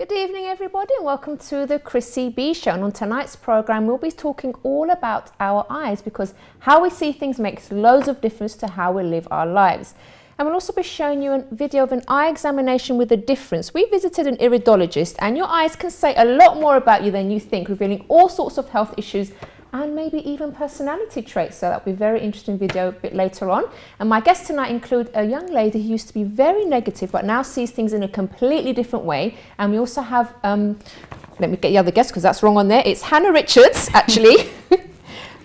Good evening everybody and welcome to the Chrissy B Show. And on tonight's program we'll be talking all about our eyes, because how we see things makes loads of difference to how we live our lives. And we'll also be showing you a video of an eye examination with a difference. We visited an iridologist, and your eyes can say a lot more about you than you think, revealing all sorts of health issues and maybe even personality traits. So that'll be a very interesting video a bit later on. And my guests tonight include a young lady who used to be very negative but now sees things in a completely different way. And we also have, let me get the other guest because that's wrong on there. It's Hannah Richards, actually.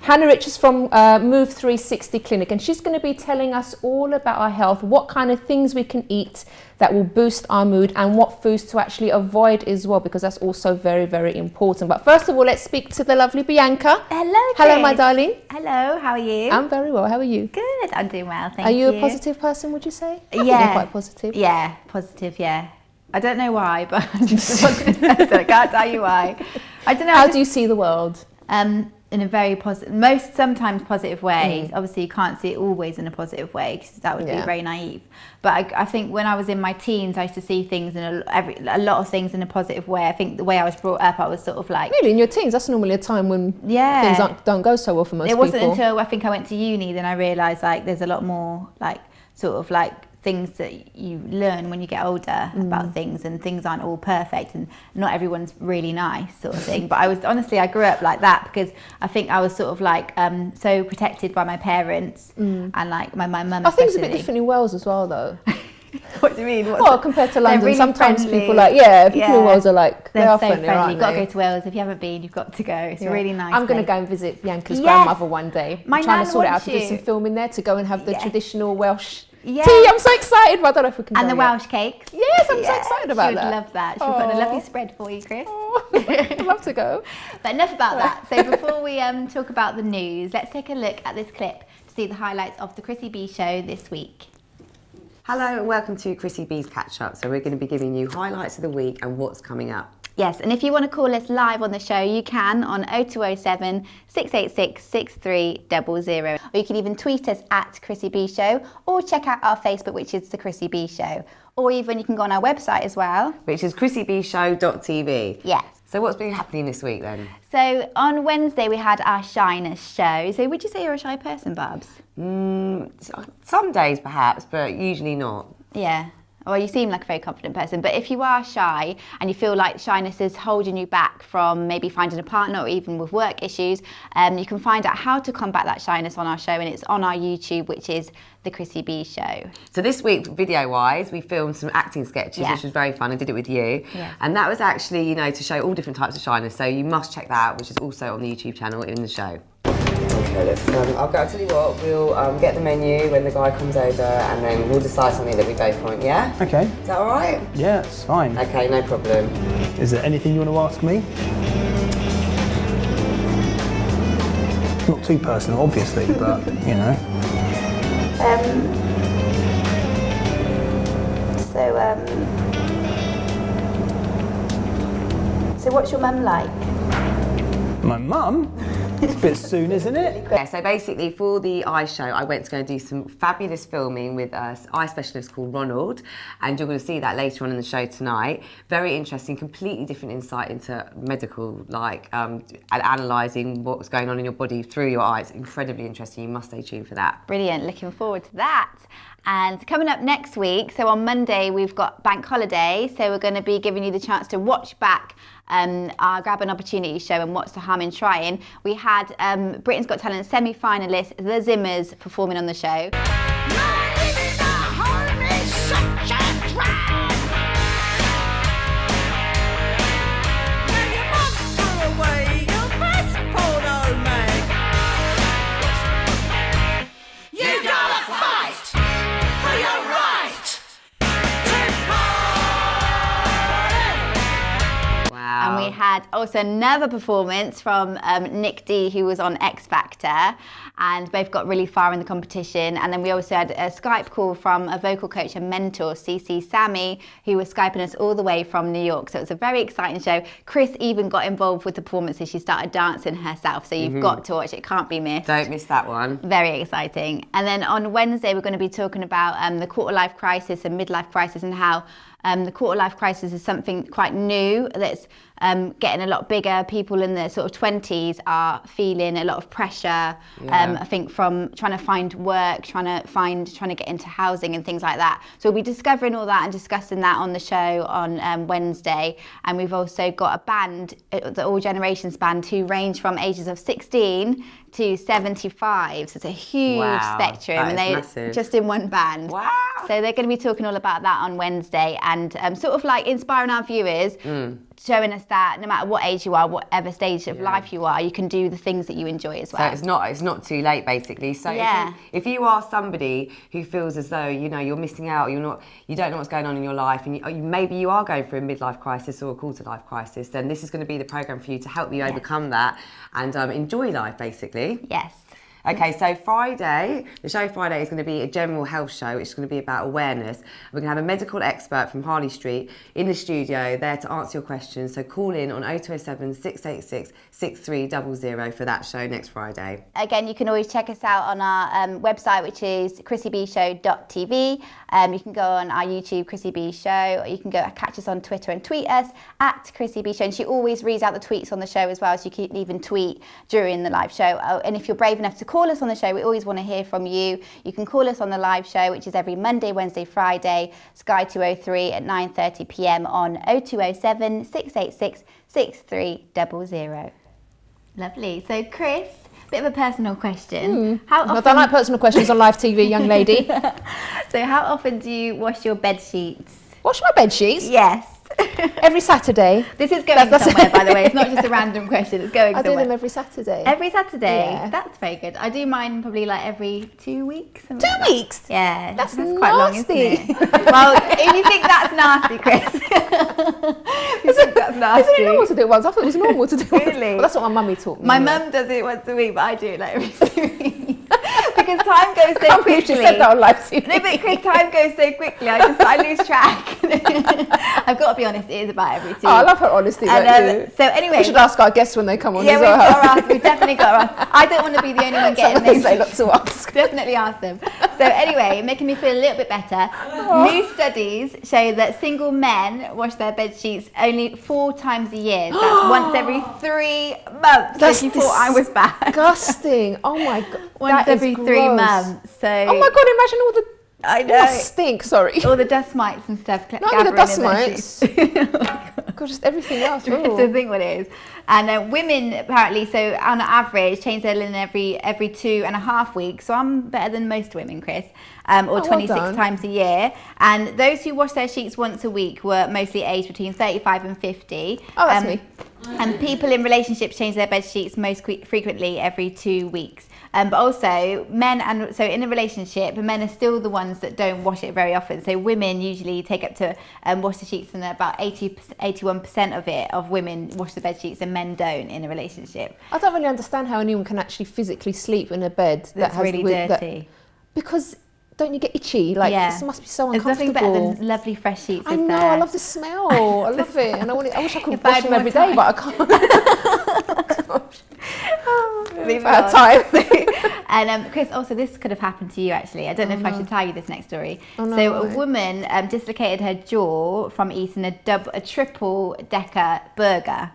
Hannah Richards from Move 360 Clinic, and she's going to be telling us all about our health, what kind of things we can eat that will boost our mood, and what foods to actually avoid as well, because that's also very, very important. But first of all, let's speak to the lovely Bianca. Hello, Hello, my darling. Hello, how are you? I'm very well. How are you? Good, I'm doing well, thank you. Are you a positive person, would you say? I think Yeah. you're quite positive. Yeah, positive, yeah. I don't know why, but I'm just a positive person. I can't tell you why. I don't know. How do you see the world? In a very positive, sometimes positive way. Obviously, you can't see it always in a positive way, because that would be very naive. But I think when I was in my teens, I used to see things in a lot of things in a positive way. I think the way I was brought up, I was sort of like... Really? In your teens? That's normally a time when things don't go so well for most people. It wasn't until I think I went to uni then I realised like there's a lot more like sort of like things that you learn when you get older about things, and things aren't all perfect and not everyone's really nice sort of thing. But I grew up like that because I think I was sort of like so protected by my parents and like my mum. I think it's a bit different in Wales as well though. What do you mean? Well, compared to London, really sometimes friendly. people like, people in Wales are like, they're are so friendly, friendly. You've got to they? go to Wales. If you haven't been, you've got to go. It's a really nice I'm going to place. go and visit Bianca's Yes. grandmother one day. My I'm trying to nan sort it out wants to do you. some filming there, to go and have the traditional Welsh Yes. tea. I'm so excited, but I don't know if we can And go the yet. Welsh cakes. Yes, I'm so excited about She would that. love that. She'll put in a lovely spread for you, Chris. I'd love to go. But enough about that. So before we talk about the news, let's take a look at this clip to see the highlights of the Chrissy B Show this week. Hello and welcome to Chrissy B's Catch Up. So we're going to be giving you highlights of the week and what's coming up. Yes, and if you want to call us live on the show, you can on 0207 686 6300. Or you can even tweet us at Chrissy B Show, or check out our Facebook, which is the Chrissy B Show. Or even you can go on our website as well, Which is chrissybshow.tv. Yes. So what's been happening this week then? So on Wednesday we had our shyness show. So would you say you're a shy person, Babs? Some days perhaps, but usually not. Yeah. Well, you seem like a very confident person, but if you are shy and you feel like shyness is holding you back from maybe finding a partner or even with work issues, you can find out how to combat that shyness on our show, and it's on our YouTube, which is the Chrissy B Show. So this week, video-wise, we filmed some acting sketches, which was very fun. I did it with you. Yes. And that was actually, you know, to show all different types of shyness. So you must check that out, which is also on the YouTube channel in the show. Okay, let's, I'll tell you what, we'll get the menu when the guy comes over, and then we'll decide something that we both want, yeah? Okay. Is that all right? Yeah, it's fine. Okay, no problem. Is there anything you want to ask me? Not too personal, obviously, but, you know. So what's your mum like? My mum? It's a bit soon, isn't it? Yeah, so basically for the eye show, I went to go and do some fabulous filming with an eye specialist called Ronald, and you're going to see that later on in the show tonight. Very interesting, completely different insight into medical, like and analysing what's going on in your body through your eyes. Incredibly interesting, you must stay tuned for that. Brilliant, looking forward to that. And coming up next week, so on Monday we've got bank holiday, so we're going to be giving you the chance to watch back our Grab an Opportunity show and What's the Harm in Trying. We had Britain's Got Talent semi-finalist The Zimmers performing on the show. And we had also another performance from Nick D, who was on X Factor, and both got really far in the competition. And then we also had a Skype call from a vocal coach and mentor, CC Sammy, who was Skyping us all the way from New York. So it was a very exciting show. Chris even got involved with the performances. She started dancing herself. So you've got to watch it. Can't be missed. Don't miss that one. Very exciting. And then on Wednesday, we're going to be talking about the quarter-life crisis and midlife crisis, and how the quarter-life crisis is something quite new that's getting a lot bigger. People in their sort of 20s are feeling a lot of pressure, I think, from trying to find work, trying to get into housing and things like that. So we'll be discovering all that and discussing that on the show on Wednesday. And we've also got a band, the All Generations band, who range from ages of 16 to 75. So it's a huge spectrum, and they massive. Just in one band. Wow. So they're going to be talking all about that on Wednesday, and sort of like inspiring our viewers, showing us that no matter what age you are, whatever stage of life you are, you can do the things that you enjoy as well. So it's not too late, basically. So if you are somebody who feels as though you're missing out, you don't know what's going on in your life, and maybe you are going through a midlife crisis or a quarter life crisis, then this is going to be the program for you to help you overcome that and enjoy life, basically. Yes. Okay, so Friday, the show Friday is going to be a general health show, which is going to be about awareness. We're going to have a medical expert from Harley Street in the studio there to answer your questions. So call in on 0207 686 6300 for that show next Friday. Again, you can always check us out on our website, which is chrissybshow.tv. You can go on our YouTube, Chrissy B Show, or you can go catch us on Twitter and tweet us at Chrissy B Show. And she always reads out the tweets on the show as well, so you can even tweet during the live show. And if you're brave enough to call us on the show, we always want to hear from you. You can call us on the live show, which is every Monday, Wednesday, Friday, Sky 203 at 9:30 p.m. on 0207 686 6300. Lovely. So, Chris, bit of a personal question. How often... I don't like personal questions on live TV, young lady. So, how often do you wash your bed sheets? Wash my bed sheets? Yes. Every Saturday. This is going somewhere, by the way. It's not just a random question. It's going somewhere. I do them every Saturday. Every Saturday? Yeah. That's very good. I do mine probably like every 2 weeks. 2 weeks? Yeah. That's quite nasty. long, isn't it? Well, if you think that's nasty, Chris. You think that's nasty. Isn't it normal to do it once? I thought it was normal to do it. Really? Well, that's what my mummy taught me. My mum does it once a week, but I do it like every 2 weeks. Because time goes so quickly. She said that on live TV. No, but Chris, time goes so quickly. I lose track. I've got to be honest. It is about every 2 weeks. Oh, I love her honesty. So anyway, we should ask our guests when they come on. Yeah, we've definitely got to ask. I don't want to be the only one getting this. They got to ask. Definitely ask them. So anyway, making me feel a little bit better. New studies show that single men wash their bed sheets only 4 times a year. So that's once every 3 months. That's so you thought I was bad. Disgusting. Oh my god. Once every 3 months. So. Oh my god! Imagine all the. I know. Stink. Sorry. All the dust mites and stuff. Not only the dust mites. God, just everything else. To think what it is. And women apparently, so on average, change their linen every 2.5 weeks. So I'm better than most women, Chris. Or 26 times a year. And those who wash their sheets once a week were mostly aged between 35 and 50. Oh, that's me. And people in relationships change their bed sheets most frequently every 2 weeks. But also men, and so in a relationship, men are still the ones that don't wash it very often. So women usually take up to wash the sheets, and about 81% of women wash the bed sheets, and men don't in a relationship. I don't really understand how anyone can actually physically sleep in a bed that's really dirty. Because don't you get itchy? Like this must be so uncomfortable. There's nothing better than lovely fresh sheets. I know. I love the smell. I love it, and I wish I could wash them every day, but I can't. Gosh. Time. And Chris, also this could have happened to you actually. I don't know if I should tell you this next story. So a woman dislocated her jaw from eating a triple decker burger.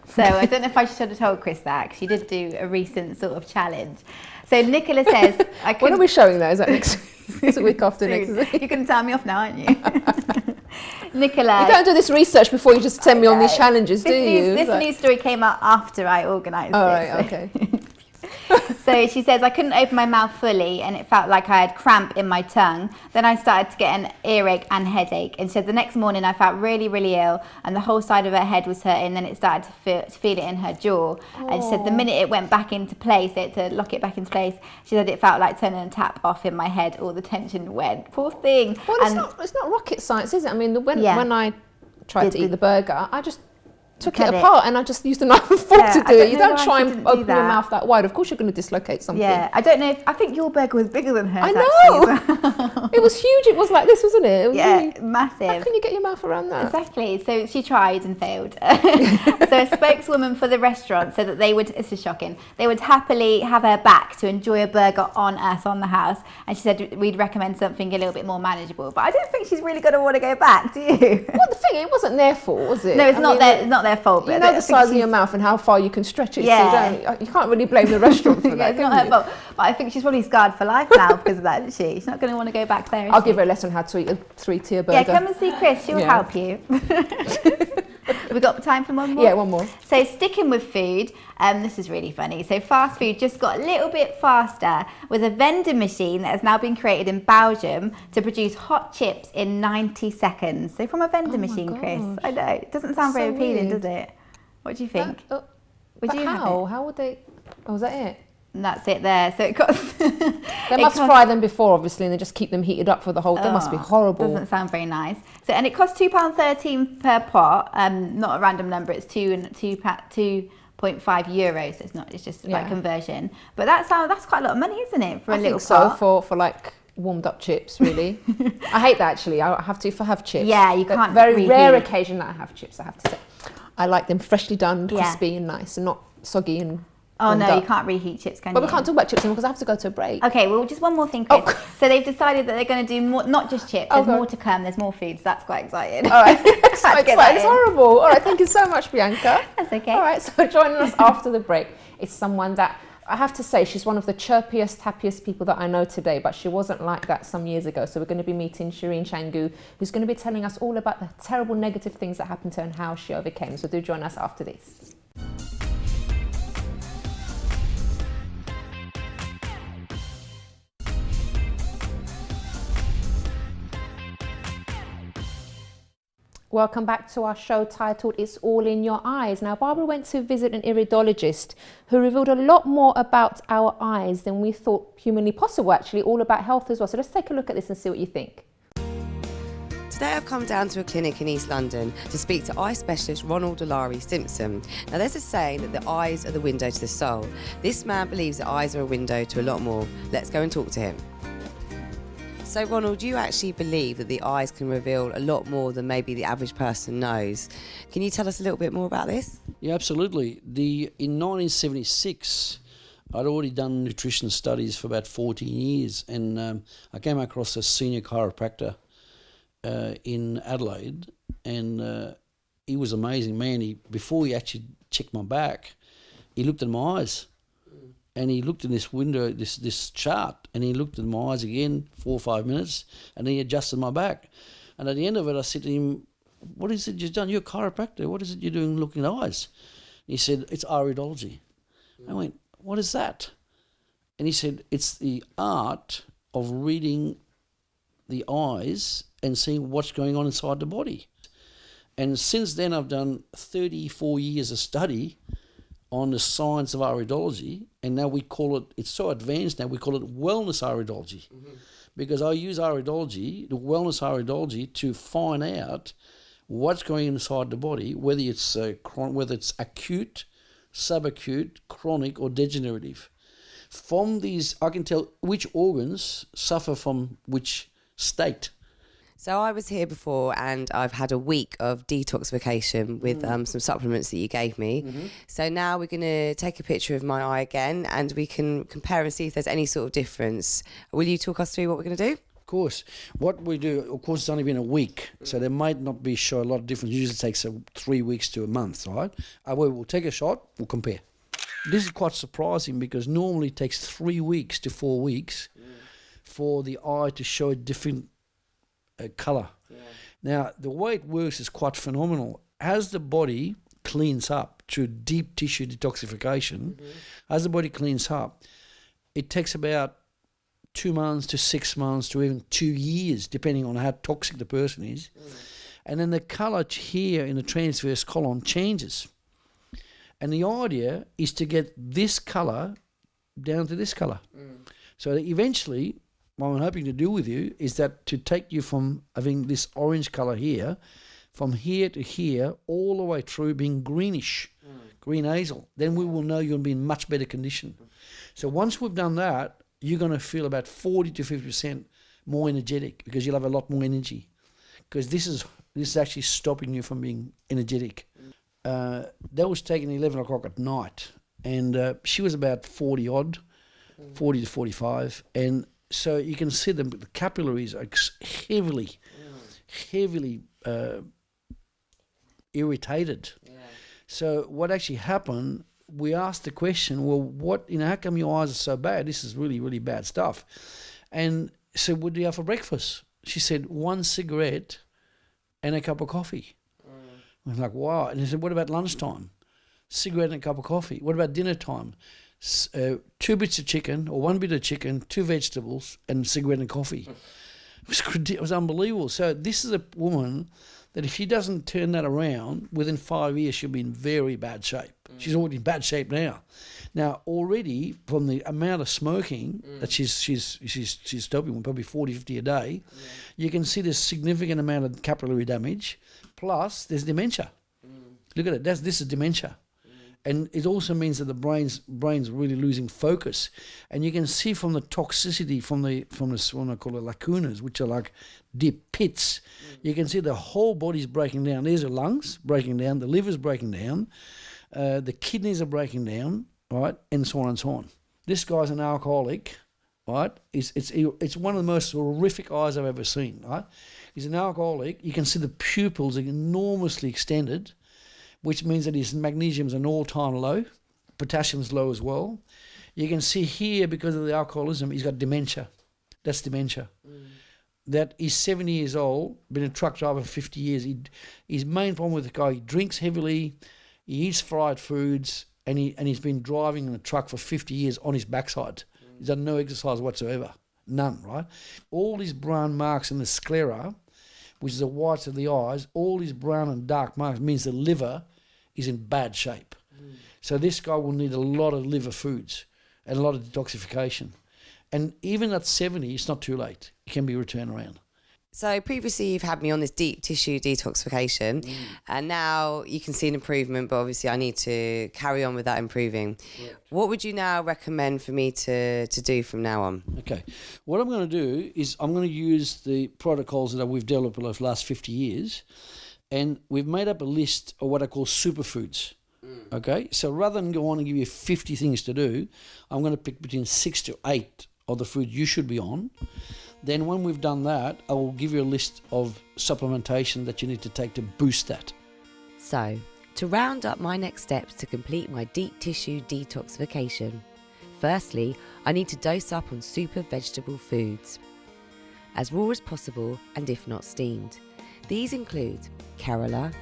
So I don't know if I should have told Chris that, because she did do a recent sort of challenge. So Nicola says, when are we showing that? Is that next week? It's a week after next week. You're going to tell me off now, aren't you? Nicola. You don't do this research before you just send me on these challenges, do you? This news story came out after I organised it. Oh, right, okay. So she says, I couldn't open my mouth fully and it felt like I had cramp in my tongue. Then I started to get an earache and headache. And she said the next morning I felt really, really ill and the whole side of her head was hurting. Then it started to feel it in her jaw. And she said the minute it went back into place, they had to lock it back into place. She said it felt like turning a tap off in my head. All the tension went. Poor thing. Well, it's not rocket science, is it? I mean, when I tried to eat the burger, I just took it apart and I just used a knife and fork to do it. You don't try and open your mouth that wide. Of course you're going to dislocate something. Yeah, I don't know I think your burger was bigger than hers. I know. It was huge. It was like this, wasn't it? It was really, massive. How can you get your mouth around that? Exactly. So she tried and failed. So a spokeswoman for the restaurant said that this is shocking, they would happily have her back to enjoy a burger on us on the house. And she said we'd recommend something a little bit more manageable. But I don't think she's really going to want to go back, do you? Well, the thing, it wasn't their fault, was it? No, it's not their fault. But you know the size of your mouth and how far you can stretch it. Yeah. So you can't really blame the restaurant for that. It's not her fault. But I think she's probably scarred for life now because of that, isn't she? She's not going to want to go back there. I'll give her a lesson how to eat a 3-tier burger. Yeah, come and see Chris. She'll help you. Have we got time for one more? Yeah, one more. So sticking with food, this is really funny. So fast food just got a little bit faster with a vending machine that has now been created in Belgium to produce hot chips in 90 seconds. So from a vending machine, Chris. I know. It doesn't sound very appealing, does it? What do you think? Would you how? How would they... Oh, is that it? And that's it there. So it costs... They must fry them before, obviously, and they just keep them heated up for the whole... That must be horrible. Doesn't sound very nice. So, and it costs £2.13 per pot. Not a random number. It's 2.5 euros. So it's not. It's just like conversion. But that's quite a lot of money, isn't it, for a little pot? So for like warmed up chips, really. I hate that actually. I have to if I have chips. Yeah, you can't. Very rare occasion that I have chips. I have to say. I like them freshly done, crispy and nice, and not soggy and. Oh no, you can't reheat chips, can you? But we can't talk about chips anymore because I have to go to a break. Okay, well, just one more thing, Chris. So they've decided that they're going to do more, not just chips. There's more to come. There's more foods. That's quite exciting. All right, it's horrible. All right, thank you so much, Bianca. That's okay. All right, so joining us after the break is someone that I have to say she's one of the chirpiest, happiest people that I know today, but she wasn't like that some years ago. So we're going to be meeting Shireen Changu, who's going to be telling us all about the terrible negative things that happened to her and how she overcame. So do join us after this. Welcome back to our show titled It's All in Your Eyes. Now, Barbara went to visit an iridologist who revealed a lot more about our eyes than we thought humanly possible, actually, all about health as well. So let's take a look at this and see what you think. Today I've come down to a clinic in East London to speak to eye specialist Ronald Delary Simpson. Now there's a saying that the eyes are the window to the soul. This man believes that eyes are a window to a lot more. Let's go and talk to him. So Ronald, you actually believe that the eyes can reveal a lot more than maybe the average person knows. Can you tell us a little bit more about this? Yeah, absolutely. In 1976, I'd already done nutrition studies for about 14 years, and I came across a senior chiropractor in Adelaide, and he was an amazing man. Before he actually checked my back, he looked at my eyes. And he looked in this window, this chart, and he looked at my eyes again 4 or 5 minutes, and then he adjusted my back. And at the end of it, I said to him, "What is it you've done? You're a chiropractor. What is it you're doing looking at eyes?" He said, "It's iridology." I went, "What is that?" And he said, "It's the art of reading the eyes and seeing what's going on inside the body." And since then, I've done 34 years of study on the science of iridology, and now we call it, it's so advanced now, we call it wellness iridology. Because I use iridology, the wellness iridology, to find out what's going inside the body, whether it's acute, subacute, chronic, or degenerative. From these, I can tell which organs suffer from which state. So I was here before and I've had a week of detoxification with some supplements that you gave me. So now we're going to take a picture of my eye again and we can compare and see if there's any sort of difference. Will you talk us through what we're going to do? Of course. What we do, of course, it's only been a week, so there might not be show a lot of difference. It usually takes 3 weeks to a month, right? We'll take a shot, we'll compare. This is quite surprising because normally it takes 3 weeks to 4 weeks for the eye to show a different colour. Now, the way it works is quite phenomenal. As the body cleans up through deep tissue detoxification, as the body cleans up, it takes about 2 months to 6 months to even 2 years, depending on how toxic the person is. And then the colour here in the transverse column changes. And the idea is to get this colour down to this colour. So that eventually, what I'm hoping to do with you is that to take you from having this orange colour here from here to here, all the way through being greenish, green hazel, then we will know you'll be in much better condition. So once we've done that, you're going to feel about 40 to 50% more energetic because you'll have a lot more energy. Because this is actually stopping you from being energetic. That was taken 11 o'clock at night, and she was about 40 odd, 40 to 45, and so you can see the capillaries are heavily irritated. Yeah. So what actually happened, we asked the question, well, how come your eyes are so bad? This is really, really bad stuff. And so what do you have for breakfast? She said, 1 cigarette and a cup of coffee. I was like, wow. And he said, what about lunchtime? Cigarette and a cup of coffee. What about dinner time? 2 bits of chicken or 1 bit of chicken, 2 vegetables, and cigarette and coffee. It was unbelievable. So this is a woman that if she doesn't turn that around, within 5 years she'll be in very bad shape. She's already in bad shape now. Now, already from the amount of smoking that she's stopping, probably 40, 50 a day, you can see there's significant amount of capillary damage, plus there's dementia. Look at it, this is dementia. And it also means that the brain's really losing focus. And you can see from the toxicity from the what I call it lacunas, which are like deep pits, you can see the whole body's breaking down. There's the lungs breaking down, the liver's breaking down, the kidneys are breaking down, right, and so on and so on. This guy's an alcoholic, right? It's one of the most horrific eyes I've ever seen, right? He's an alcoholic. You can see the pupils are enormously extended, which means that his magnesium's an all-time low, potassium's low as well. You can see here, because of the alcoholism, he's got dementia. That's dementia. That he's 70 years old, been a truck driver for 50 years. His main problem with the guy, he drinks heavily, he eats fried foods, and he's been driving in a truck for 50 years on his backside. He's done no exercise whatsoever. None, right? All these brown marks in the sclera, which is the whites of the eyes, all these brown and dark marks means the liver is in bad shape. So this guy will need a lot of liver foods and a lot of detoxification. And even at 70, it's not too late. It can be returned around. So previously you've had me on this deep tissue detoxification and now you can see an improvement, but obviously I need to carry on with that improving. Yeah. What would you now recommend for me to do from now on? Okay. What I'm going to do is I'm going to use the protocols that we've developed over the last 50 years, and we've made up a list of what I call superfoods. Okay? So rather than go on and give you 50 things to do, I'm going to pick between 6 to 8 of the food you should be on. Then when we've done that, I will give you a list of supplementation that you need to take to boost that. So, to round up my next steps to complete my deep tissue detoxification, firstly, I need to dose up on super vegetable foods, as raw as possible and if not steamed. These include Kerala,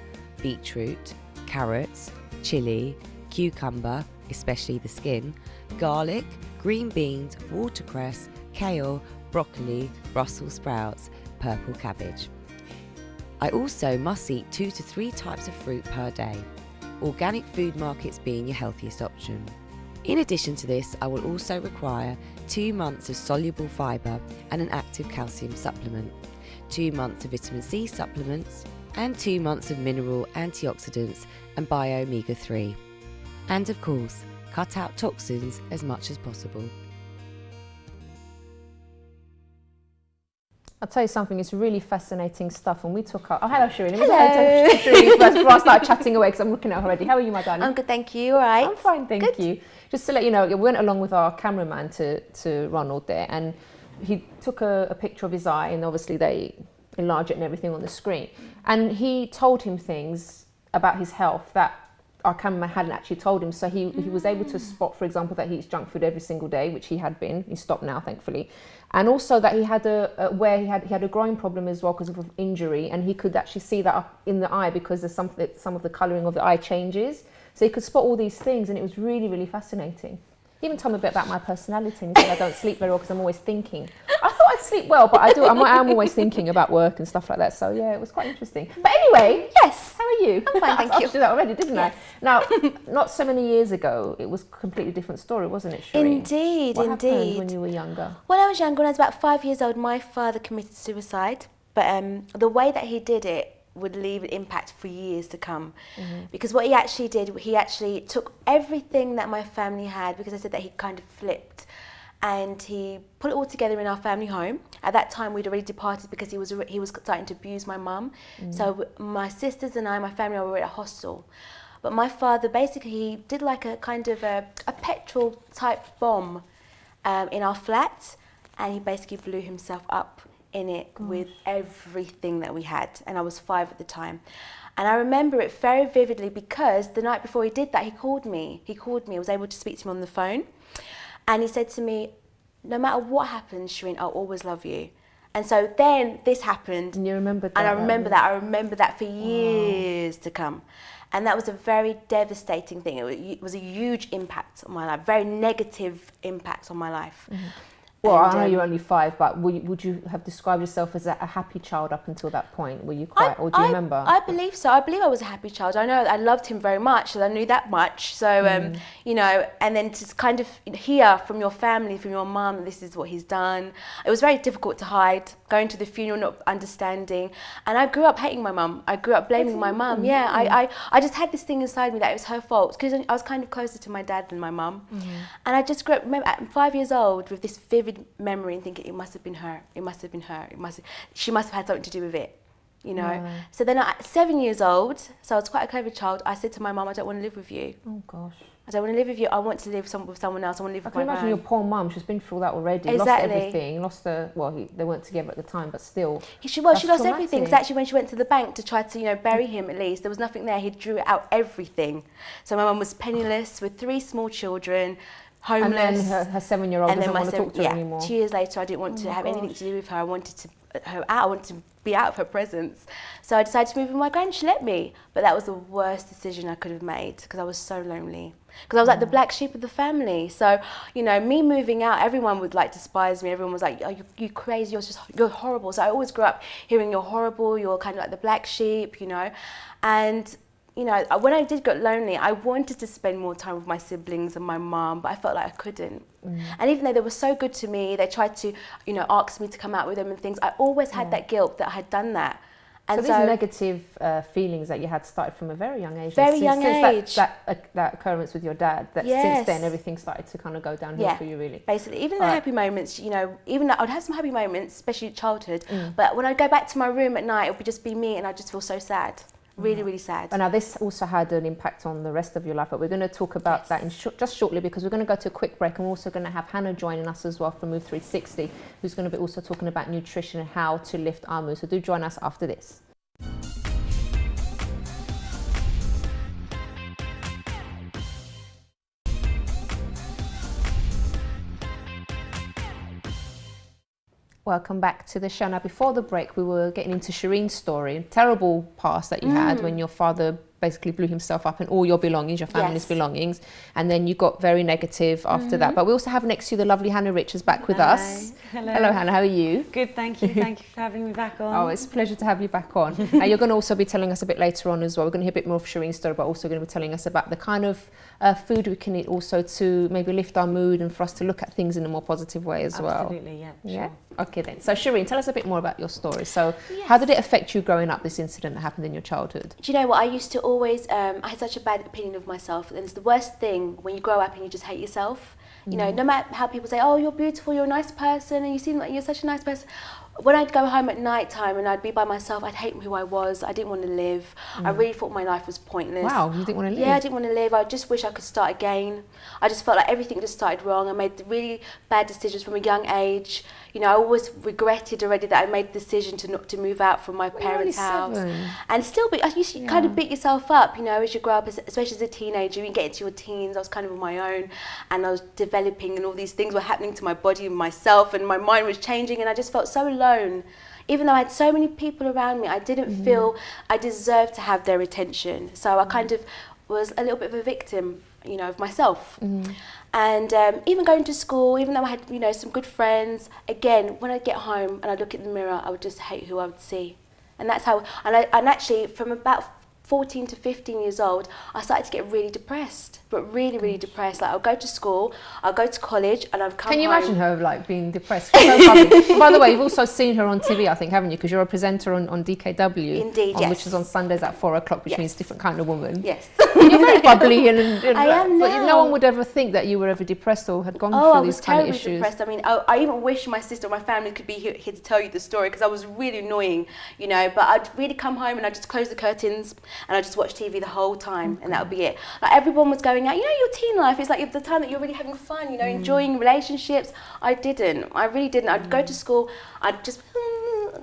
beetroot, carrots, chilli, cucumber, especially the skin, garlic, green beans, watercress, kale, broccoli, Brussels sprouts, purple cabbage. I also must eat 2 to 3 types of fruit per day, organic food markets being your healthiest option. In addition to this, I will also require 2 months of soluble fibre and an active calcium supplement, 2 months of vitamin C supplements, and 2 months of mineral antioxidants and bio omega-3. And of course, cut out toxins as much as possible. I'll tell you something, it's really fascinating stuff. And we took our... Oh, hello, Shireen. Hello. Shireen first before I start chatting away because I'm looking at her already. How are you, my darling? I'm good, thank you. All right. I'm fine, thank you. Just to let you know, we went along with our cameraman to Ronald there, and he took a picture of his eye, and obviously they enlarge it and everything on the screen. And he told him things about his health that our cameraman hadn't actually told him. So he was able to spot, for example, that he eats junk food every single day, which he had been. He stopped now, thankfully. And also that he had he had a growing problem as well because of injury, and he could actually see that up in the eye because there's some of the colouring of the eye changes. So he could spot all these things, and it was really, really fascinating. He even told me a bit about my personality, and he said I don't sleep very well because I'm always thinking. I thought I sleep well, but I do. I'm always thinking about work and stuff like that. So yeah, it was quite interesting. But anyway, yes. How are you? I'm fine, thank you. I did that already, didn't yes. I? Now, not so many years ago, it was a completely different story, wasn't it, Shireen? Indeed, what indeed. happened when you were younger? When I was younger, when I was about 5 years old, my father committed suicide. But the way that he did it, would leave an impact for years to come. Because what he actually did, he actually took everything that my family had, because I said that he kind of flipped, and he put it all together in our family home. At that time, we'd already departed because he was starting to abuse my mum. So my sisters and I, my family, were at a hostel. But my father, basically, he did like a kind of a petrol type bomb in our flat, and he basically blew himself up in it with everything that we had. And I was 5 at the time. And I remember it very vividly because the night before he did that, he called me. I was able to speak to him on the phone. And he said to me, no matter what happens, Shireen, I'll always love you. And so then this happened. And you remembered that? And I remember that for years to come. And that was a very devastating thing. It was a huge impact on my life, very negative impact on my life. Well, I know you're only 5, but would you have described yourself as a happy child up until that point? Were you quite, or do you remember? I believe so. I believe I was a happy child. I know I loved him very much, so I knew that much. So, you know, and then to kind of hear from your family, from your mum, this is what he's done. It was very difficult to hide, going to the funeral, not understanding. And I grew up hating my mum. I grew up blaming my mum. Yeah, I just had this thing inside me that it was her fault, because I was kind of closer to my dad than my mum. And I just grew up, remember, at 5 years old, with this vivid memory and thinking it must have been her, she must have had something to do with it, you know. So then at 7 years old, so I was quite a clever child, I said to my mum, I don't want to live with you. Oh gosh. I don't want to live with you, I want to live with someone else, I want to live with my own. I can imagine your poor mum, she's been through that already, lost everything, they weren't together at the time, but still. She lost everything, because actually when she went to the bank to try to, you know, bury him at least, there was nothing there, he drew out everything. So my mum was penniless with 3 small children, homeless. And then her 7-year-old doesn't want to talk to her anymore. 2 years later, I didn't want to have anything to do with her. I wanted to be out of her presence. So I decided to move with my grand. She let me. But that was the worst decision I could have made, because I was so lonely. Because I was like the black sheep of the family. So, you know, me moving out, everyone would like despise me. Everyone was like, oh, you crazy, you're horrible. So I always grew up hearing you're horrible, you're kind of like the black sheep, you know. And you know, when I did get lonely, I wanted to spend more time with my siblings and my mum, but I felt like I couldn't. And even though they were so good to me, they tried to, you know, ask me to come out with them and things, I always had that guilt that I had done that. And so these negative feelings that you had started from a very young age. Since that occurrence with your dad, since then everything started to kind of go downhill for you, really. Basically, even the happy moments, you know, even I'd have some happy moments, especially childhood, but when I go back to my room at night, it would just be me, and I'd just feel so sad. Really, really sad. And now this also had an impact on the rest of your life, but we're going to talk about that in just shortly, because we're going to go to a quick break, and we're also going to have Hannah joining us as well from Move 360, who's going to be also talking about nutrition and how to lift our mood. So do join us after this. Welcome back to the show. Now, before the break, we were getting into Shireen's story, a terrible past that you had when your father basically blew himself up and all your belongings, your family's belongings, and then you got very negative after that. But we also have next to you the lovely Hannah Richards back with us. Hello. Hello, Hannah. How are you? Good, thank you. Thank you for having me back on. Oh, it's a pleasure to have you back on. And you're going to also be telling us a bit later on as well. We're going to hear a bit more of Shireen's story, but also going to be telling us about the kind of food we can eat also to maybe lift our mood and for us to look at things in a more positive way as well. Absolutely, yeah. Sure. Yeah? Okay then. So Shireen, tell us a bit more about your story. So how did it affect you growing up, this incident that happened in your childhood? Do you know what? I used to always, I had such a bad opinion of myself. And it's the worst thing when you grow up and you just hate yourself. You know, no matter how people say, oh, you're beautiful, you're a nice person, and you seem like you're such a nice person. When I'd go home at night time and I'd be by myself, I'd hate who I was. I didn't want to live. I really thought my life was pointless. Wow, you didn't want to live? Yeah, I didn't want to live. I just wish I could start again. I just felt like everything just started wrong. I made really bad decisions from a young age. You know, I always regretted already that I made the decision to move out from my parents' house. And still, you kind of beat yourself up, you know, as you grow up, especially as a teenager. You get into your teens, I was kind of on my own, and I was developing, and all these things were happening to my body and myself, and my mind was changing, and I just felt so alone. Even though I had so many people around me, I didn't feel I deserved to have their attention. So I kind of was a little bit of a victim, you know, of myself. And even going to school, even though I had, you know, some good friends, again, when I get home and I look in the mirror, I would just hate who I would see. And that's how, and actually from about 14 to 15 years old, I started to get really depressed. but really, really depressed. Like, I'll go to school, I'll go to college, and I'll come home. Can you imagine her like being depressed? She's so funny. By the way, you've also seen her on TV, I think, haven't you? Because you're a presenter on DKW. Indeed, yes. Which is on Sundays at 4 o'clock, which Yes. means different kind of woman. Yes. You're very bubbly and I am but now. no one would ever think that you were ever depressed or had gone Oh, I through was these kind of terribly issues. depressed. I mean, I even wish my sister or my family could be here to tell you the story, because I was really annoying, you know. But I'd really come home and I'd just close the curtains and I'd just watch TV the whole time, and that would be it. Like, everyone was going out, you know, your teen life is like the time that you're really having fun, you know, enjoying relationships. I really didn't. I'd go to school, I'd just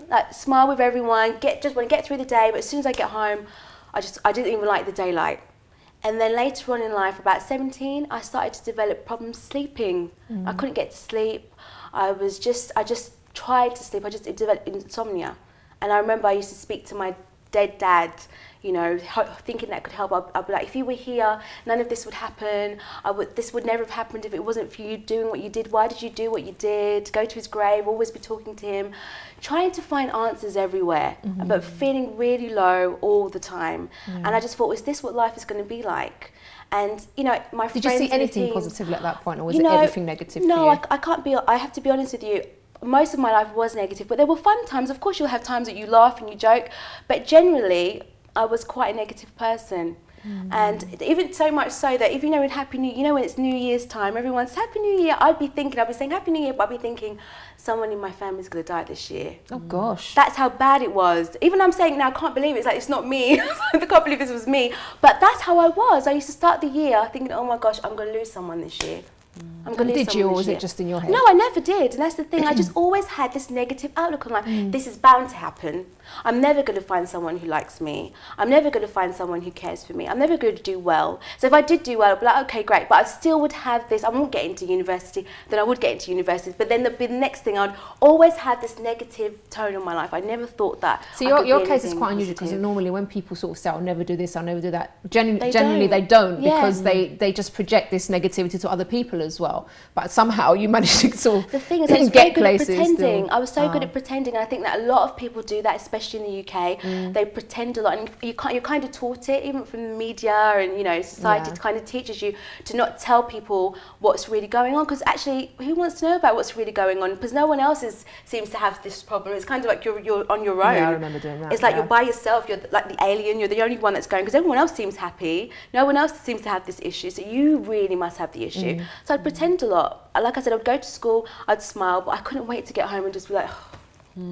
like smile with everyone, just want to get through the day. But as soon as I get home, I didn't even like the daylight. And then later on in life, about 17, I started to develop problems sleeping. I couldn't get to sleep. I just tried to sleep. It developed insomnia. And I remember I used to speak to my dead dad, you know, thinking that could help. I'd be like, if you were here, none of this would happen. This would never have happened if it wasn't for you doing what you did. Why did you do what you did? Go to his grave, always be talking to him. Trying to find answers everywhere, but feeling really low all the time. And I just thought, is this what life is going to be like? And, you know, my friends... Did you see anything positive at that point, or was it everything negative for you? No, I can't be... I have to be honest with you. Most of my life was negative, but there were fun times. Of course, you'll have times that you laugh and you joke, but generally, I was quite a negative person. And even so much so that if you know in Happy New, you know when it's New Year's time, everyone's Happy New Year. I'd be saying Happy New Year, but I'd be thinking someone in my family's gonna die this year. Oh gosh. That's how bad it was. Even I'm saying now, I can't believe it. It's like, it's not me. I can't believe this was me. But that's how I was. I used to start the year thinking, oh my gosh, I'm gonna lose someone this year. I'm gonna lose Did you, someone or was this it year. just in your head? No, I never did. And that's the thing. I just always had this negative outlook on life. This is bound to happen. I'm never going to find someone who likes me. I'm never going to find someone who cares for me. I'm never going to do well. So if I did do well, I'd be like, okay, great. But I still would have this. I won't get into university. Then I would get into university. But then the next thing, I'd always have this negative tone in my life. I never thought that. So your case is quite unusual, because normally when people sort of say, I'll never do this, I'll never do that, generally they don't, because they just project this negativity to other people as well. But somehow you managed to sort of the thing is, I was get very good at places. pretending. I was so good at pretending, and I think that a lot of people do that, especially in the UK. They pretend a lot, and you're kind of taught it, even from the media and, you know, society kind of teaches you to not tell people what's really going on, because actually, who wants to know about what's really going on? Because no one else seems to have this problem. It's kind of like you're on your own. Yeah, I remember doing that. It's like you're by yourself. You're like the alien. You're the only one that's going, because everyone else seems happy. No one else seems to have this issue. So you really must have the issue. So I'd pretend a lot. Like I said, I'd go to school, I'd smile, but I couldn't wait to get home and just be like, you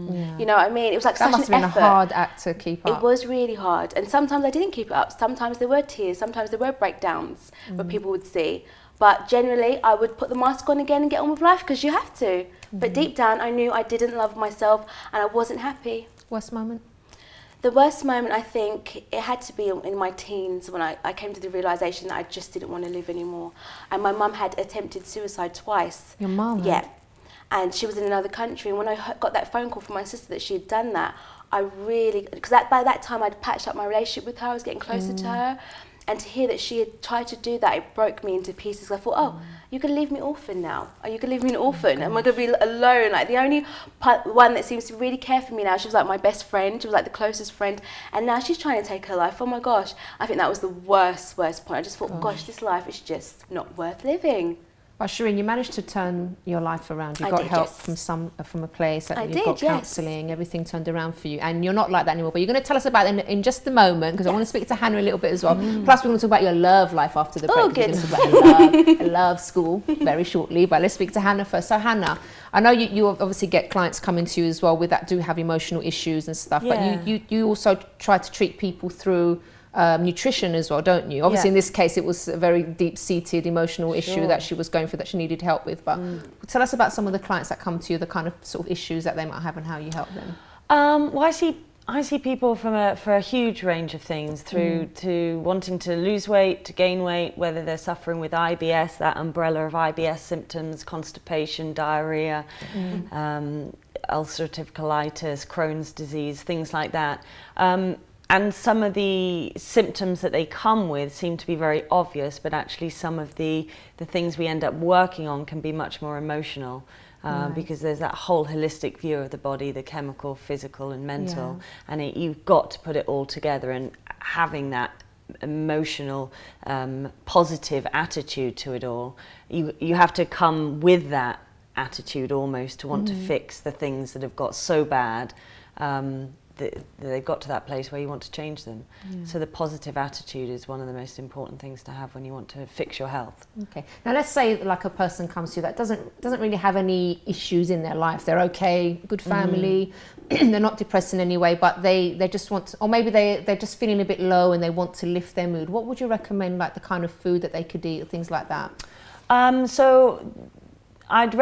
know what I mean? It was like that such must an have been effort. a hard act to keep up. It was really hard, and sometimes I didn't keep it up. Sometimes there were tears, sometimes there were breakdowns where people would see. But generally, I would put the mask on again and get on with life, because you have to. But deep down, I knew I didn't love myself and I wasn't happy. Worst moment? The worst moment, I think, it had to be in my teens, when I came to the realisation that I just didn't want to live anymore. And my mum had attempted suicide twice. Your mum? Yeah. And she was in another country. And when I got that phone call from my sister that she had done that, I really, because by that time I'd patched up my relationship with her, I was getting closer to her. And to hear that she had tried to do that, it broke me into pieces. I thought, oh, you're going to leave me orphan now? Are you going to leave me an orphan? Am I going to be alone? Like, the only one that seems to really care for me now, she was like my best friend. She was like the closest friend. And now she's trying to take her life. Oh my gosh. I think that was the worst point. I just thought, gosh, this life is just not worth living. But Shireen, you managed to turn your life around. You I got did, help yes. from a place. I You did, got yes. counselling. Everything turned around for you, and you're not like that anymore. But you're going to tell us about it in just a moment, because I want to speak to Hannah a little bit as well. Plus, we're going to talk about your love life after the break. Oh, We're good. going to talk about a love school very shortly. But let's speak to Hannah first. So Hannah, I know you obviously get clients coming to you as well that do have emotional issues and stuff. Yeah. But you also try to treat people through nutrition as well, don't you? Obviously, in this case, it was a very deep-seated emotional issue that she was going through, that she needed help with. But tell us about some of the clients that come to you, the kind of sort of issues that they might have, and how you help them. Well, I see people for a huge range of things, through to wanting to lose weight, to gain weight, whether they're suffering with IBS, that umbrella of IBS symptoms, constipation, diarrhea, ulcerative colitis, Crohn's disease, things like that. And some of the symptoms that they come with seem to be very obvious, but actually some of the things we end up working on can be much more emotional. Because there's that whole holistic view of the body, the chemical, physical and mental, and you've got to put it all together, and having that emotional, positive attitude to it all. You have to come with that attitude almost to want to fix the things that have got so bad that they've got to that place where you want to change them. So the positive attitude is one of the most important things to have when you want to fix your health. Okay. Now let's say like a person comes to you that doesn't really have any issues in their life. They're okay, good family, they're not depressed in any way, but they just want to, or maybe they're just feeling a bit low and they want to lift their mood. What would you recommend, like the kind of food that they could eat, things like that? So I'd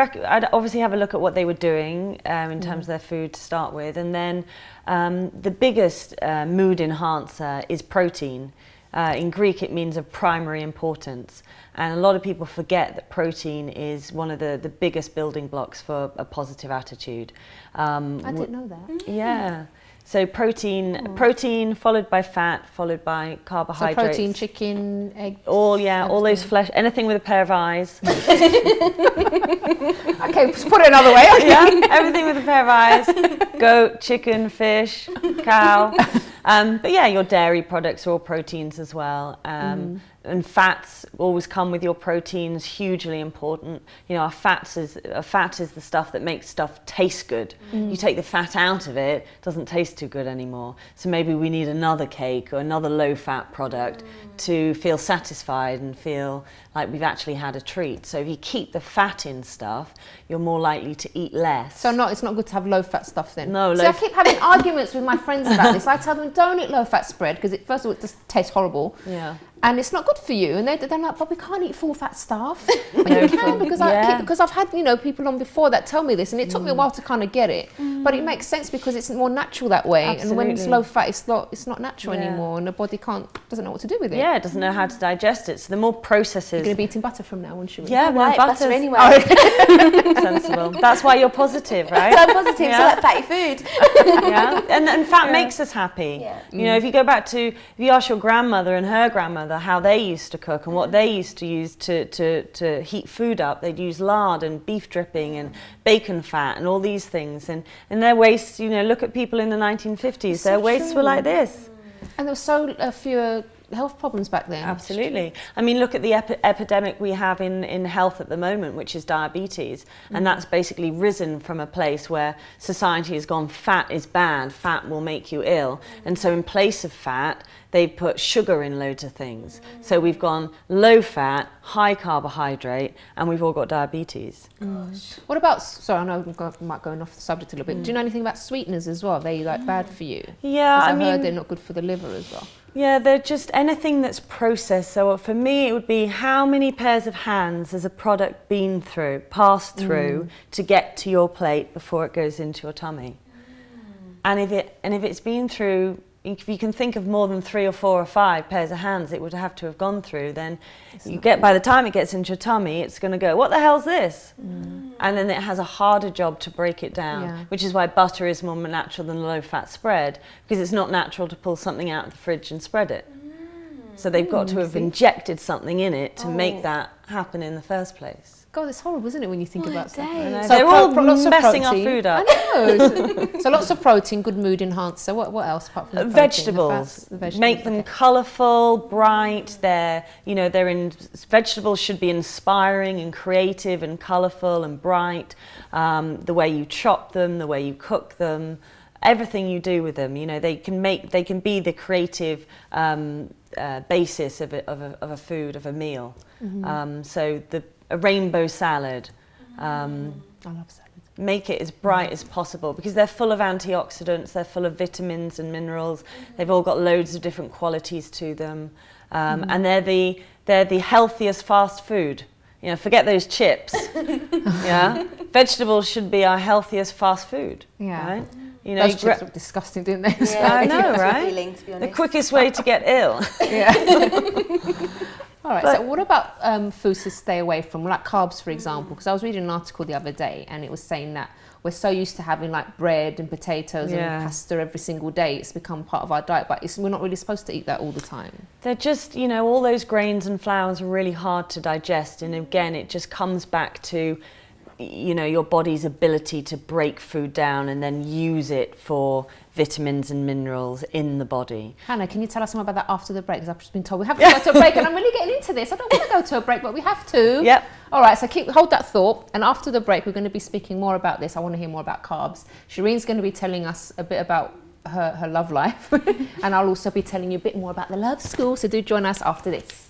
obviously have a look at what they were doing in terms of their food to start with, and then the biggest mood enhancer is protein. In Greek it means of primary importance, and a lot of people forget that protein is one of the biggest building blocks for a positive attitude. I didn't know that. Yeah. So protein followed by fat, followed by carbohydrates. So protein, chicken, egg. All those flesh, anything with a pair of eyes. Okay, let's put it another way. Yeah, everything with a pair of eyes. Goat, chicken, fish, cow. But yeah, your dairy products are all proteins as well. And fats always come with your proteins, hugely important. You know, a fat is the stuff that makes stuff taste good. You take the fat out of it, it doesn't taste too good anymore. So maybe we need another cake or another low-fat product to feel satisfied and feel like we've actually had a treat. So if you keep the fat in stuff, you're more likely to eat less. So it's not good to have low-fat stuff then? No. So I keep having arguments with my friends about this. I tell them, don't eat low-fat spread, because first of all, it just tastes horrible. Yeah. And it's not good for you. And they're like, but we can't eat full fat stuff. But you can, because I've had people on before that tell me this, and it took me a while to kind of get it. But it makes sense because it's more natural that way. Absolutely. And when it's low fat, it's not natural anymore, and the body doesn't know what to do with it. Yeah, it doesn't know how to digest it. So the more processes. You're going to be eating butter from now on, Shireen. Yeah, Right, butter anyway. Sensible. That's why you're positive, right? So positive, so like fatty food. Yeah, and fat makes us happy. Yeah. You know, if you go back to, if you ask your grandmother and her grandmother how they used to cook and what they used to use to heat food up, they'd use lard and beef dripping and bacon fat and all these things. And their waists, look at people in the 1950s, their waists were like this. And there were so fewer health problems back then. Absolutely. I mean, look at the epidemic we have in health at the moment, which is diabetes. And that's basically risen from a place where society has gone, fat is bad, fat will make you ill. And so in place of fat, they've put sugar in loads of things. So we've gone low fat, high carbohydrate, and we've all got diabetes. Gosh. What about, sorry, I know we might go off the subject a little bit. Do you know anything about sweeteners as well? Are they bad for you? Yeah, I mean, heard they're not good for the liver as well. Yeah, they're just anything that's processed. So for me, it would be how many pairs of hands has a product passed through to get to your plate before it goes into your tummy. And if it's been through, if you can think of more than 3 or 4 or 5 pairs of hands it would have to have gone through, then by the time it gets into your tummy, it's going to go, what the hell's this? And then it has a harder job to break it down, which is why butter is more natural than low-fat spread, because it's not natural to pull something out of the fridge and spread it. So they've got to have injected something in it to make that happen in the first place. God, it's horrible, isn't it, when you think about that? So they're all messing our food up. I know. So lots of protein, good mood enhancer. What else apart from the protein? Vegetables. The vegetables. Make them colourful, bright. Vegetables should be inspiring and creative and colourful and bright. The way you chop them, the way you cook them, everything you do with them. They can be the creative basis of a food, of a meal. So a rainbow salad. I love salad. Make it as bright as possible because they're full of antioxidants, they're full of vitamins and minerals. They've all got loads of different qualities to them, and they're the healthiest fast food. Forget those chips. Yeah, vegetables should be our healthiest fast food. Yeah. Right? Those chips look disgusting, didn't they? Yeah, I know, right? Appealing, to be honest. The quickest way to get ill. Yeah. All right, so what about foods to stay away from, like carbs, for example? Because I was reading an article the other day and it was saying that we're so used to having like bread and potatoes and pasta every single day, it's become part of our diet, but we're not really supposed to eat that all the time. They're just, all those grains and flours are really hard to digest. And again, it just comes back to, you know, your body's ability to break food down and then use it for vitamins and minerals in the body. Hannah, can you tell us more about that after the break? Because I've just been told we have to go to a break, and I'm really getting into this. I don't want to go to a break, but we have to. Yep. All right, so hold that thought. And after the break, we're going to be speaking more about this. I want to hear more about carbs. Shireen's going to be telling us a bit about her love life. And I'll also be telling you a bit more about the Love School. So do join us after this.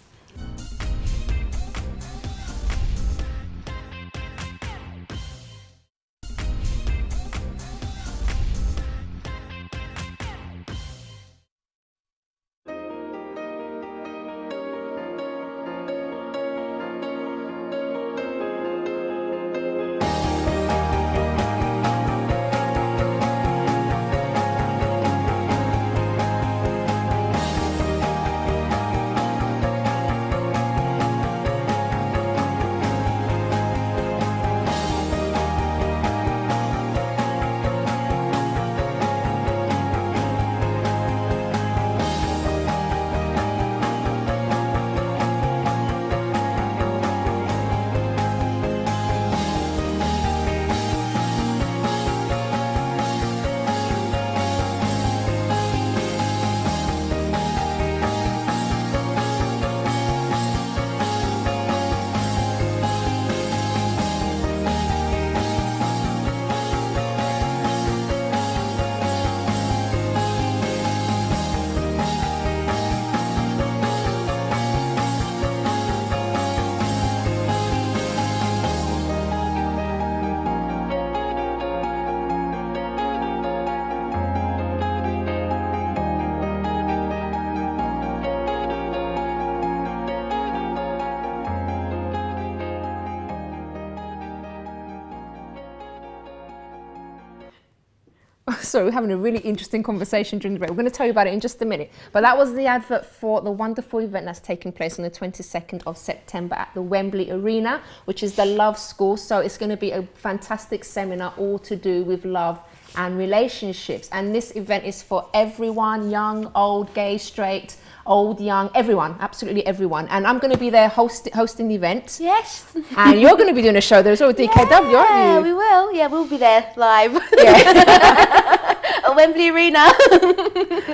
So we're having a really interesting conversation during the break. We're going to tell you about it in just a minute. But that was the advert for the wonderful event that's taking place on the 22nd of September at the Wembley Arena, which is the Love School. So it's going to be a fantastic seminar all to do with love and relationships. And this event is for everyone, young, old, gay, straight, old, young, everyone, absolutely everyone. And I'm going to be there hosting the event. Yes. And you're going to be doing a show there as well with DKW, aren't you? Yeah, we will. Yeah, we'll be there live. Yeah. At Wembley Arena.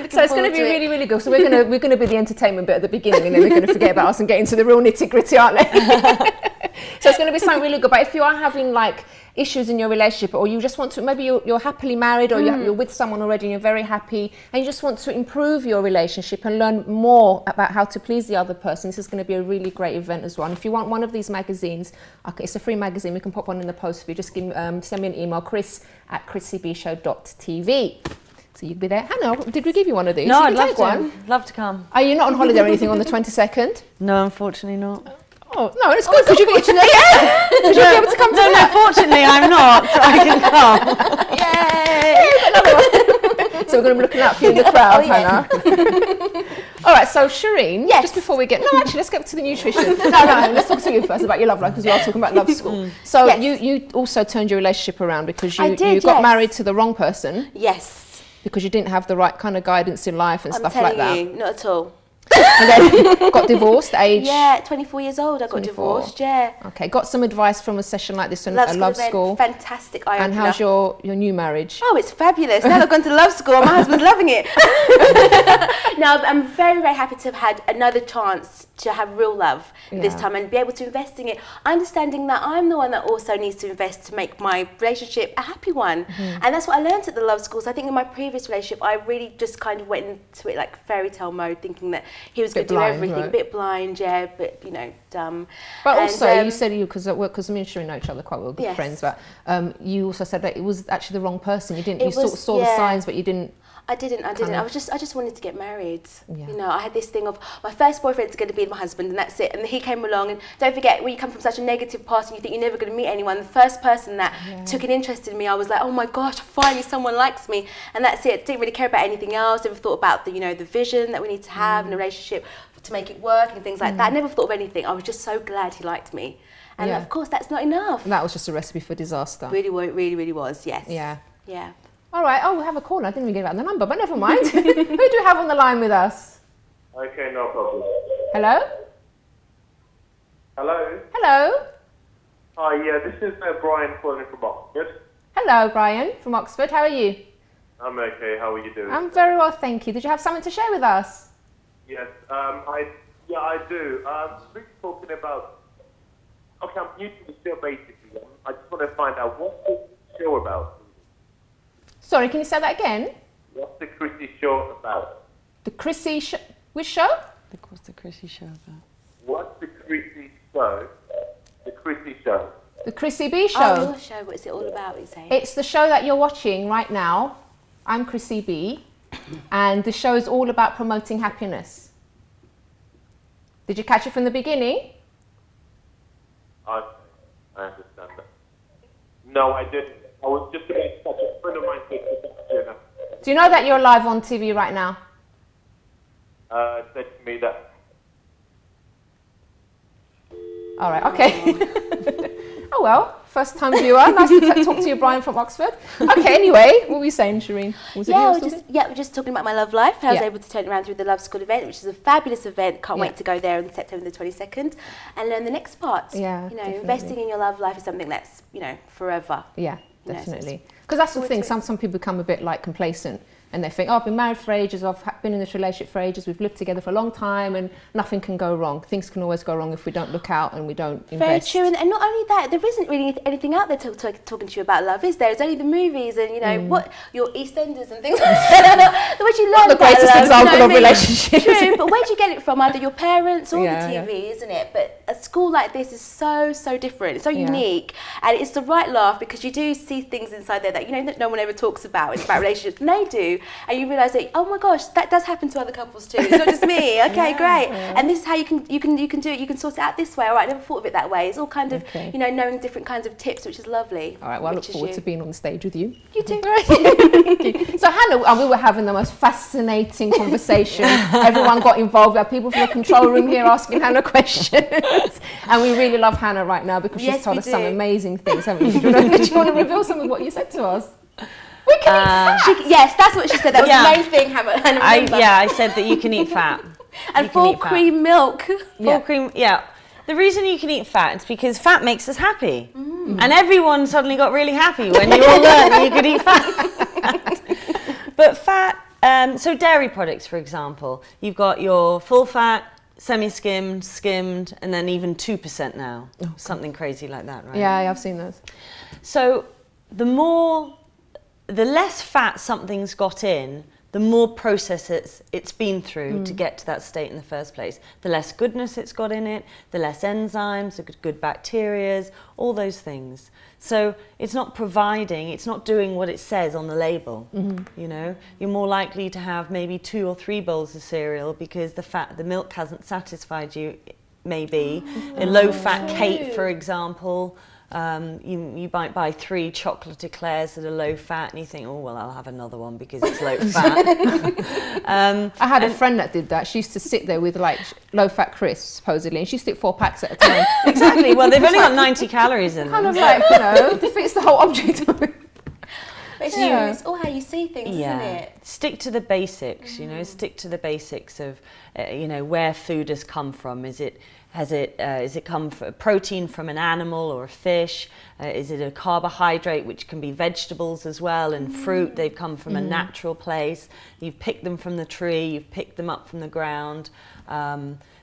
So it's going to be really, really good. So we're going to be the entertainment bit at the beginning, and then we're going to forget about us and get into the real nitty gritty, aren't they? So it's going to be something really good. But if you are having like issues in your relationship, or you just want to, maybe you're happily married, or you're with someone already and you're very happy, and you just want to improve your relationship and learn more about how to please the other person, this is going to be a really great event as well. And if you want one of these magazines, okay, it's a free magazine, we can pop one in the post for you. Just send me an email, chris@chrissybshow.tv. So you'd be there. Hannah, did we give you one of these? No, You'd I'd love like to. one? Love to come. Are you not on holiday or anything on the 22nd? No, unfortunately not. Oh, no, it's good because you'll be able to come to No, fortunately I'm not, so I can come. Yay! So we're going to be looking out for you in the crowd, Hannah. All right, so Shireen, just before we get... No, actually, let's get to the nutrition. No, let's talk to you first about your love life, because we are talking about Love School. So you also turned your relationship around because you got married to the wrong person. Yes. Because you didn't have the right kind of guidance in life and stuff like that. I'm telling you, not at all. And then got divorced at age... Yeah, 24 years old, I got 24. divorced, yeah. Okay, got some advice from a session like this on Love School. Fantastic eye-opener. And how's your new marriage? Oh, it's fabulous. Now I've gone to Love School, my husband's loving it. Now, I'm very, very happy to have had another chance to have real love this time and be able to invest in it, understanding that I'm the one that also needs to invest to make my relationship a happy one. And that's what I learned at the Love School. So I think in my previous relationship, I really just kind of went into it like fairy tale mode, thinking that he was going to do everything. Right? A bit blind, yeah, but dumb. But also, you said because me and Shireen know each other quite well, good friends. But you also said that it was actually the wrong person. You didn't. You sort of saw the signs, but you didn't. I didn't. I just wanted to get married. Yeah. You know, I had this thing of my first boyfriend's going to be my husband, and that's it. And he came along, and don't forget, when you come from such a negative past and you think you're never going to meet anyone, the first person that took an interest in me, I was like, oh my gosh, finally someone likes me, and that's it. Didn't really care about anything else. Never thought about the vision that we need to have in a relationship to make it work and things like that. I never thought of anything. I was just so glad he liked me, and of course that's not enough. And that was just a recipe for disaster. Really was. Yes. Yeah. Yeah. All right, we have a caller. I didn't even give out the number, but never mind. Who do you have on the line with us? Okay, no problem. Hello? Hello? Hello? Hi, yeah, this is Brian calling from Oxford. Hello, Brian from Oxford. How are you? I'm okay. How are you doing? I'm very well, thank you. Did you have something to share with us? Yes, I do. We're talking about. Okay, I'm new to the show basically. I just want to find out what's the show about. Sorry, can you say that again? What's the Chrissy show about? The Chrissy show? Which show? What's the Chrissy show about? What's the Chrissy show? The Chrissy show. The Chrissy B Show. Oh, your show. What is it all about, you say? It's the show that you're watching right now. I'm Chrissy B, and the show is all about promoting happiness. Did you catch it from the beginning? I understand that. No, I didn't. I was just about to touch a friend of mine said to Do you know that you're live on TV right now? said to me that. All right, okay. Oh well, first time viewer. Nice to talk to you, Brian from Oxford. Okay, anyway, what were you saying, Shireen? We're just talking about my love life. I was Yeah. able to turn around through the Love School event, which is a fabulous event. Can't wait to go there on September the 22nd and learn the next part. Yeah, you know, definitely. investing in your love life is something that's, you know, forever. Yeah, You know, so definitely. Because that's the thing. Some people become a bit like complacent. And they think, oh, I've been married for ages, I've been in this relationship for ages, we've lived together for a long time, and nothing can go wrong. Things can always go wrong if we don't look out and we don't invest. Very true, and not only that, there isn't really anything out there talking to you about love, is there? It's only the movies and, you know, what your EastEnders and things like that. Where'd you learn Not the about greatest love, example you know of what I mean? relationships. True, but where'd you get it from? Either your parents or Yeah, the TV, yeah. isn't it? But a school like this is so different, it's so Yeah. unique, and it's the right laugh because you do see things inside there that, you know, that no one ever talks about. It's about relationships, and they do, and you realise that, oh my gosh, that does happen to other couples too. It's not just me. Okay, great. And this is how you can do it. You can sort it out this way. All right, I never thought of it that way. It's all kind of, Okay. you know, knowing different kinds of tips, which is lovely. All right, well, I look Which is forward you. to being on the stage with you. You too. So Hannah, we were having the most fascinating conversation. Everyone got involved. We had people from the control room here asking Hannah questions. And we really love Hannah right now because she's Yes, told we us some do. amazing things, haven't you? Do you want to reveal some of what you said to us? We can eat fat. Yes, that's what she said. That was Yeah. the main thing, Hannah. I said that you can eat fat. And You can full eat fat. cream milk. Full cream, yeah. The reason you can eat fat is because fat makes us happy. And everyone suddenly got really happy when you all learned that you could eat fat. But fat, so dairy products, for example, you've got your full fat, semi-skimmed, skimmed, and then even 2% now. Something crazy like that, right? Yeah, I've seen those. So the less fat something's got in, the more process it's been through to get to that state in the first place. The less goodness it's got in it, the less enzymes, the good bacterias, all those things. So it's not doing what it says on the label. You know, you're more likely to have maybe 2 or 3 bowls of cereal because the milk hasn't satisfied you, maybe. A low-fat cake, for example. You might buy 3 chocolate eclairs that are low fat and you think, oh well, I'll have another one because it's low fat. I had a friend that did that. She used to sit there with like low-fat crisps, supposedly, and she used to eat 4 packs at a time. Exactly. Well, they've only got 90 calories in Kind them. of like, you know, defeats the whole object of it. It's all how you see things, isn't it? Stick to the basics, you know, stick to the basics of, you know, where food has come from. Has it come from protein from an animal or a fish? Is it a carbohydrate, which can be vegetables as well, and fruit? They've come from a natural place. You've picked them from the tree. You've picked them up from the ground.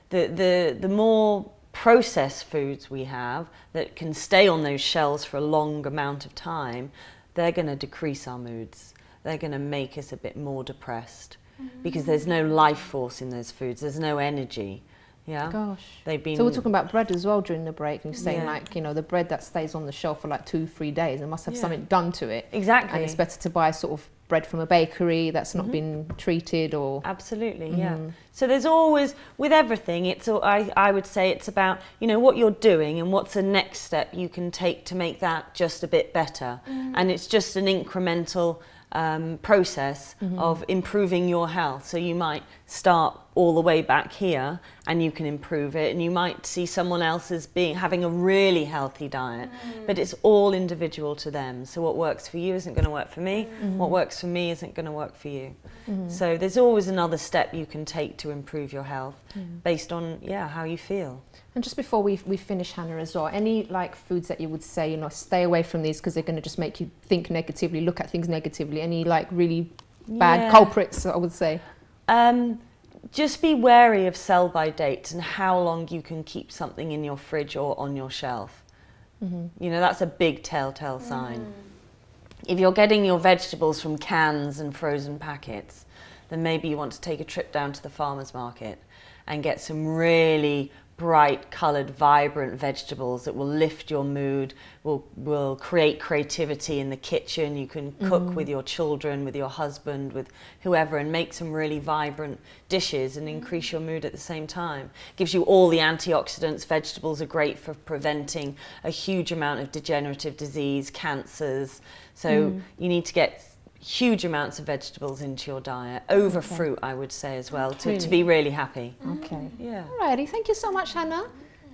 The more processed foods we have that can stay on those shelves for a long amount of time, they're going to decrease our moods. They're going to make us a bit more depressed because there's no life force in those foods. There's no energy. Yeah. Gosh. They've been. So we're talking about bread as well during the break, and you're saying Yeah. like, you know, the bread that stays on the shelf for like 2-3 days, it must have something done to it. Exactly. And it's better to buy sort of bread from a bakery that's not been treated or. Absolutely, yeah. So there's always, with everything, I would say it's about, you know, what you're doing and what's the next step you can take to make that just a bit better. And it's just an incremental process of improving your health. So you might start all the way back here, and you can improve it, and you might see someone else as having a really healthy diet, but it's all individual to them. So what works for you isn't going to work for me, what works for me isn't going to work for you. So there's always another step you can take to improve your health based on how you feel. And just before we finish, Hannah, as well, any like foods that you would say, you know, stay away from these because they're going to just make you think negatively, look at things negatively, any like really bad culprits, I would say? Just be wary of sell-by dates and how long you can keep something in your fridge or on your shelf. You know, that's a big telltale sign. If you're getting your vegetables from cans and frozen packets, then maybe you want to take a trip down to the farmer's market and get some really bright coloured, vibrant vegetables that will lift your mood, will create creativity in the kitchen. You can cook with your children, with your husband, with whoever, and make some really vibrant dishes and increase your mood at the same time. Gives you all the antioxidants. Vegetables are great for preventing a huge amount of degenerative disease, cancers. So you need to get huge amounts of vegetables into your diet, over fruit, I would say, as well, to be really happy. Okay. Yeah. Alrighty, thank you so much, Hannah.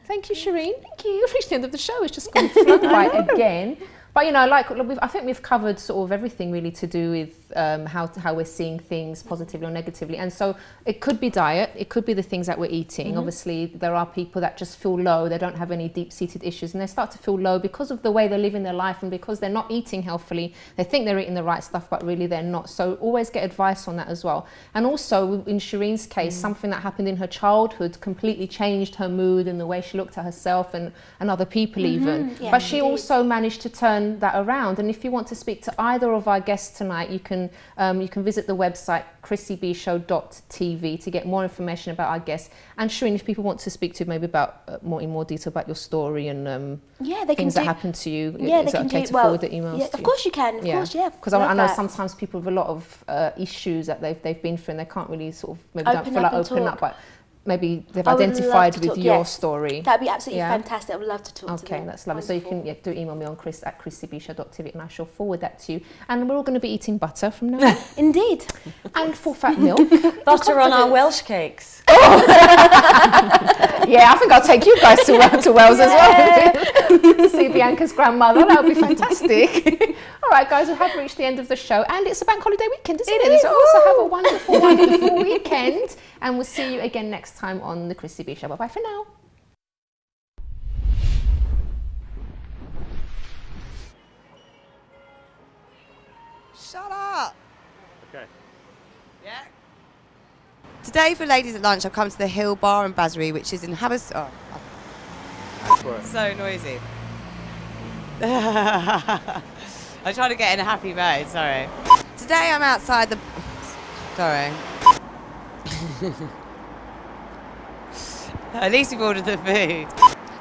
Thank you, Shireen. Thank you. You've reached the end of the show. It's just gone flown by again. But, you know, like I think we've covered sort of everything really to do with how we're seeing things positively or negatively. And so it could be diet, it could be the things that we're eating. Obviously, there are people that just feel low, they don't have any deep-seated issues, and they start to feel low because of the way they're living their life and because they're not eating healthily. They think they're eating the right stuff, but really they're not. So always get advice on that as well. And also, in Shireen's case, something that happened in her childhood completely changed her mood and the way she looked at herself and other people even. Yeah, but she also managed to turn that around. And if you want to speak to either of our guests tonight, you can visit the website chrissybshow.tv to get more information about our guests. And Shireen, if people want to speak to you maybe about in more detail about your story and they things that happened to you, yeah, is it okay to forward the emails to of you? course you can, of course, yeah. Because I know sometimes people have a lot of issues that they've been through and they can't really sort of maybe don't feel like opening up, but maybe they've identified with your story. That'd be absolutely fantastic. I would love to talk to them. Okay, that's lovely. Wonderful. So you can do email me on chris@chrissybshow.tv and I shall forward that to you. And we're all going to be eating butter from now on. Indeed. And full-fat milk. Butter on our Welsh cakes. Yeah, I think I'll take you guys to Wales as well. To see Bianca's grandmother. That would be fantastic. All right, guys, we have reached the end of the show. And it's a bank holiday weekend, isn't it? So also have a wonderful, wonderful weekend. And we'll see you again next time on the Chrissy B Show. Bye-bye for now. Shut up. Okay. Yeah. Today for Ladies at Lunch, I've come to the Hill Bar and Brasserie, which is in Haverstock. So noisy. I'm trying to get in a happy mood, sorry. Today I'm outside the... Sorry. At least we've ordered the food.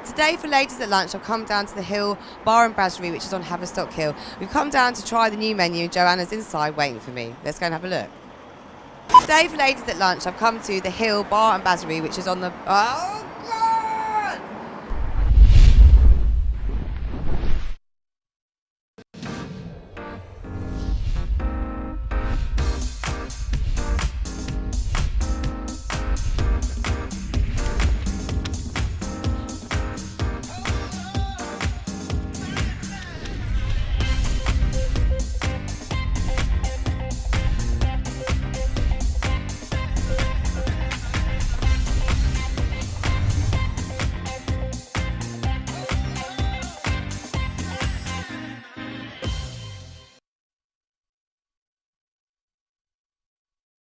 Today for Ladies at Lunch, I've come down to the Hill Bar and Brasserie, which is on Haverstock Hill. We've come down to try the new menu. Joanna's inside waiting for me. Let's go and have a look. Today for Ladies at Lunch, I've come to the Hill Bar and Brasserie, which is on the... Oh!